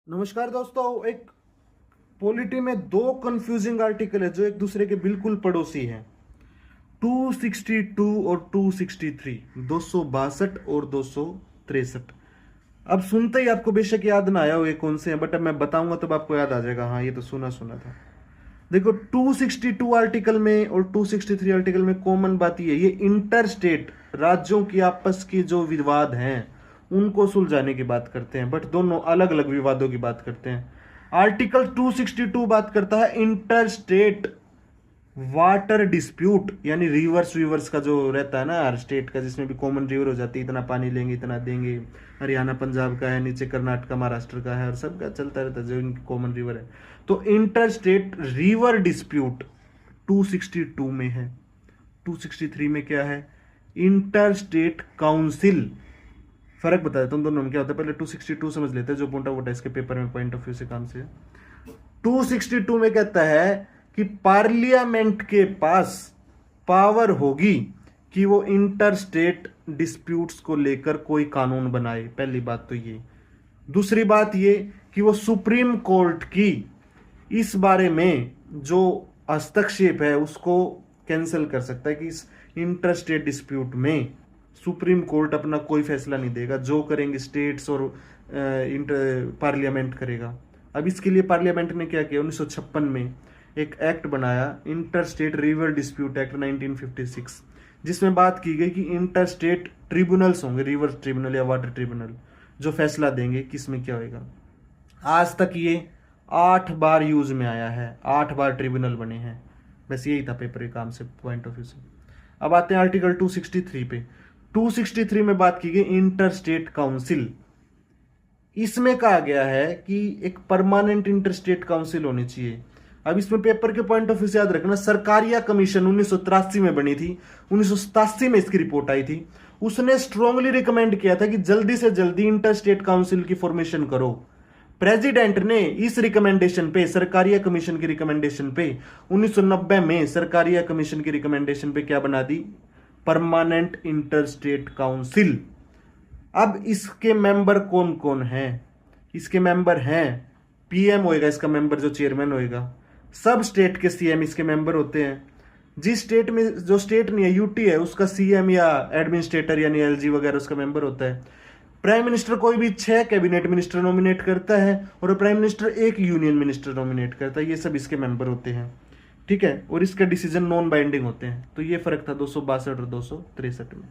नमस्कार दोस्तों। एक पॉलिटी में दो कंफ्यूजिंग आर्टिकल है जो एक दूसरे के बिल्कुल पड़ोसी हैं। 262 और 263, 262 और 263। अब सुनते ही आपको बेशक याद ना आया हो ये कौन से हैं, बट अब मैं बताऊंगा तब आपको याद आ जाएगा, हाँ ये तो सुना सुना था। देखो 262 आर्टिकल में और 263 आर्टिकल में कॉमन बात ये इंटर स्टेट राज्यों की आपस की जो विवाद हैं उनको सुलझाने की बात करते हैं, बट दोनों अलग अलग विवादों की बात करते हैं। आर्टिकल 262 बात करता है इंटर स्टेट वाटर डिस्प्यूट, यानी रिवर्स रिवर्स का जो रहता है ना हर स्टेट का, जिसमें भी कॉमन रिवर हो जाती है, इतना पानी लेंगे इतना देंगे। हरियाणा पंजाब का है, नीचे कर्नाटक महाराष्ट्र का है, और सबका चलता रहता है जो इनकी कॉमन रिवर है। तो इंटर स्टेट रिवर डिस्प्यूट 262 में है। 263 में क्या है? Inter state council. फर्क बता देता हूँ दोनों में क्या होता है। पहले 262 समझ लेते हैं जो मोटा मोटा इसके पेपर में पॉइंट ऑफ व्यू से काम से है। 262 में कहता है कि पार्लियामेंट के पास पावर होगी कि वो इंटर स्टेट डिस्प्यूट्स को लेकर कोई कानून बनाए। पहली बात तो ये। दूसरी बात ये कि वो सुप्रीम कोर्ट की इस बारे में जो हस्तक्षेप है उसको कैंसिल कर सकता है कि इस इंटर स्टेट डिस्प्यूट में सुप्रीम कोर्ट अपना कोई फैसला नहीं देगा, जो करेंगे स्टेट्स और इंटर पार्लियामेंट करेगा। अब इसके लिए पार्लियामेंट ने क्या किया, 1956 में एक एक्ट बनाया, inter state river dispute act 1956, जिसमें बात की गई कि इंटर स्टेट ट्रिब्यूनल्स होंगे, रिवर ट्रिब्यूनल या वाटर ट्रिब्यूनल, जो फैसला देंगे किसमें क्या होएगा। आज तक ये 8 बार यूज में आया है, 8 बार ट्रिब्यूनल बने हैं। बस यही था पेपर के काम से पॉइंट ऑफ व्यू से। अब आते हैं आर्टिकल 263 पे। 263 में बात की गई इंटर स्टेट काउंसिल। इसमें कहा गया है कि एक परमानेंट इंटर स्टेट काउंसिल होनी चाहिए। अब इसमें पेपर के पॉइंट ऑफ व्यू से याद रखना, सरकारिया कमीशन 1983 में बनी थी, 1987 में इसकी रिपोर्ट आई थी। उसने स्ट्रांगली रिकमेंड किया था कि जल्दी से जल्दी इंटर स्टेट काउंसिल की फॉर्मेशन करो। प्रेसिडेंट ने इस रिकमेंडेशन पे, सरकारिया कमीशन की रिकमेंडेशन पे, 1990 में सरकारिया कमीशन की रिकमेंडेशन पे क्या बना दी? Permanent interstate council. अब इसके मेंबर कौन कौन हैं? इसके मेंबर हैं, पीएम होएगा इसका मेंबर, जो चेयरमैन होएगा। सब स्टेट के सीएम इसके मेंबर होते हैं। जिस स्टेट में, जो स्टेट नहीं है, यूटी है, उसका सीएम या एडमिनिस्ट्रेटर यानी एलजी वगैरह उसका मेंबर होता है। प्राइम मिनिस्टर कोई भी 6 कैबिनेट मिनिस्टर नॉमिनेट करता है, और prime minister 1 union minister nominate करता है। ये सब इसके मेंबर होते हैं, ठीक है। और इसका डिसीजन नॉन बाइंडिंग होते हैं। तो ये फर्क था 262 और 263 में।